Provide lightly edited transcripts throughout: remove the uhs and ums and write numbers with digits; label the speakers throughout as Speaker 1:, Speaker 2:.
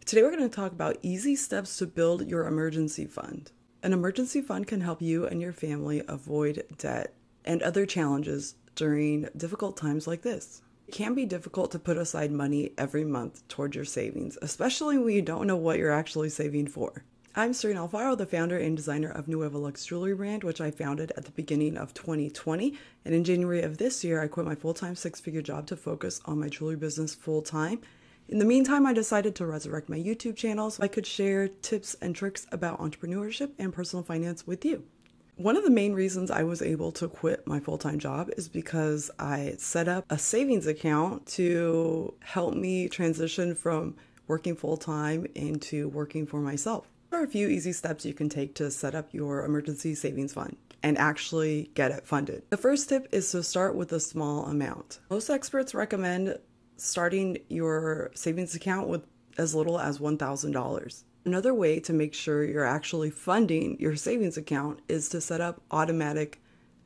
Speaker 1: Today we're going to talk about easy steps to build your emergency fund. An emergency fund can help you and your family avoid debt and other challenges during difficult times like this. It can be difficult to put aside money every month toward your savings, especially when you don't know what you're actually saving for. I'm Serena Alfaro, the founder and designer of Nueva Lux jewelry brand, which I founded at the beginning of 2020. And in January of this year, I quit my full-time six-figure job to focus on my jewelry business full-time. In the meantime, I decided to resurrect my YouTube channel so I could share tips and tricks about entrepreneurship and personal finance with you. One of the main reasons I was able to quit my full-time job is because I set up a savings account to help me transition from working full-time into working for myself. There are a few easy steps you can take to set up your emergency savings fund and actually get it funded. The first tip is to start with a small amount. Most experts recommend starting your savings account with as little as $1,000. Another way to make sure you're actually funding your savings account is to set up automatic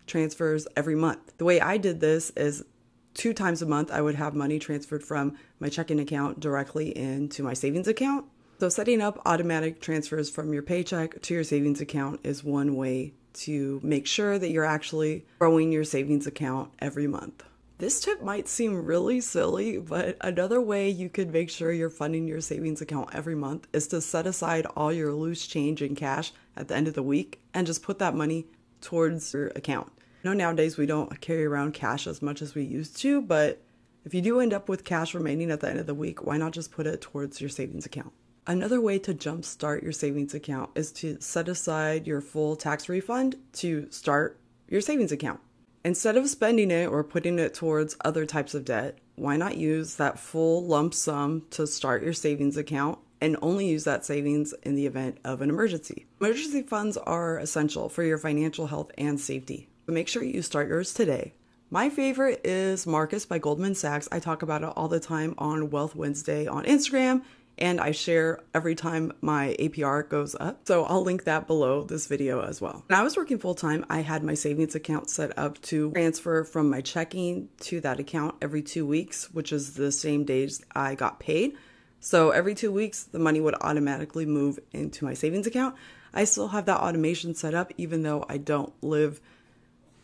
Speaker 1: transfers every month. The way I did this is 2 times a month I would have money transferred from my checking account directly into my savings account. So setting up automatic transfers from your paycheck to your savings account is one way to make sure that you're actually growing your savings account every month. This tip might seem really silly, but another way you could make sure you're funding your savings account every month is to set aside all your loose change in cash at the end of the week and just put that money towards your account. I know nowadays we don't carry around cash as much as we used to, but if you do end up with cash remaining at the end of the week, why not just put it towards your savings account? Another way to jumpstart your savings account is to set aside your full tax refund to start your savings account. Instead of spending it or putting it towards other types of debt, why not use that full lump sum to start your savings account and only use that savings in the event of an emergency? Emergency funds are essential for your financial health and safety, but make sure you start yours today. My favorite is Marcus by Goldman Sachs. I talk about it all the time on Wealth Wednesday on Instagram, and I share every time my APR goes up. So I'll link that below this video as well. When I was working full-time, I had my savings account set up to transfer from my checking to that account every 2 weeks, which is the same days I got paid. So every 2 weeks, the money would automatically move into my savings account. I still have that automation set up, even though I don't live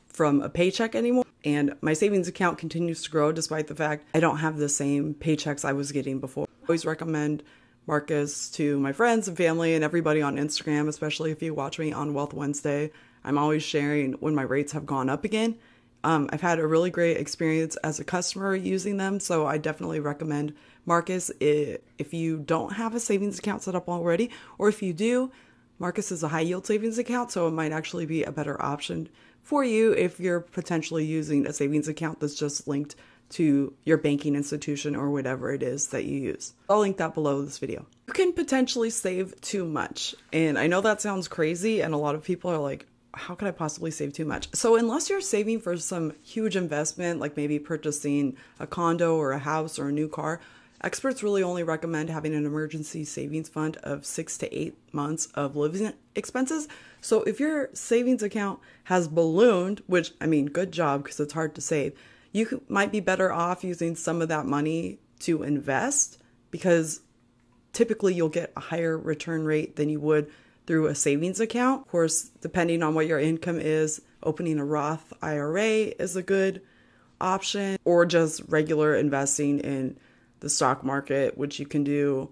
Speaker 1: from a paycheck anymore. And my savings account continues to grow despite the fact I don't have the same paychecks I was getting before. I always recommend Marcus to my friends and family and everybody on Instagram, especially if you watch me on Wealth Wednesday. I'm always sharing when my rates have gone up again. I've had a really great experience as a customer using them, so I definitely recommend Marcus if you don't have a savings account set up already, or if you do, Marcus is a high yield savings account, so it might actually be a better option for you if you're potentially using a savings account that's just linked to your banking institution or whatever it is that you use. I'll link that below this video. You can potentially save too much. And I know that sounds crazy and a lot of people are like, how could I possibly save too much? So unless you're saving for some huge investment, like maybe purchasing a condo or a house or a new car, experts really only recommend having an emergency savings fund of 6 to 8 months of living expenses. So if your savings account has ballooned, which I mean, good job because it's hard to save, you might be better off using some of that money to invest because typically you'll get a higher return rate than you would through a savings account. Of course, depending on what your income is, opening a Roth IRA is a good option, or just regular investing in the stock market, which you can do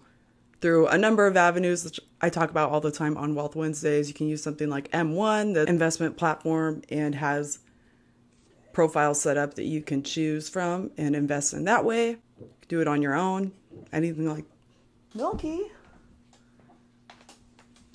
Speaker 1: through a number of avenues that I talk about all the time on Wealth Wednesdays. You can use something like M1, the investment platform, and has profiles set up that you can choose from and invest in that way. Do it on your own. Anything like Milky.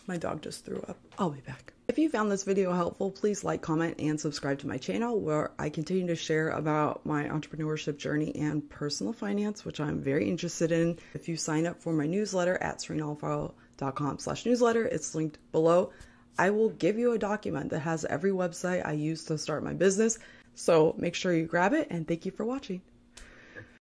Speaker 1: My dog just threw up. I'll be back. If you found this video helpful, please like, comment, and subscribe to my channel where I continue to share about my entrepreneurship journey and personal finance, which I'm very interested in. If you sign up for my newsletter at serenaalfaro.com/newsletter, it's linked below. I will give you a document that has every website I use to start my business. So make sure you grab it, and thank you for watching.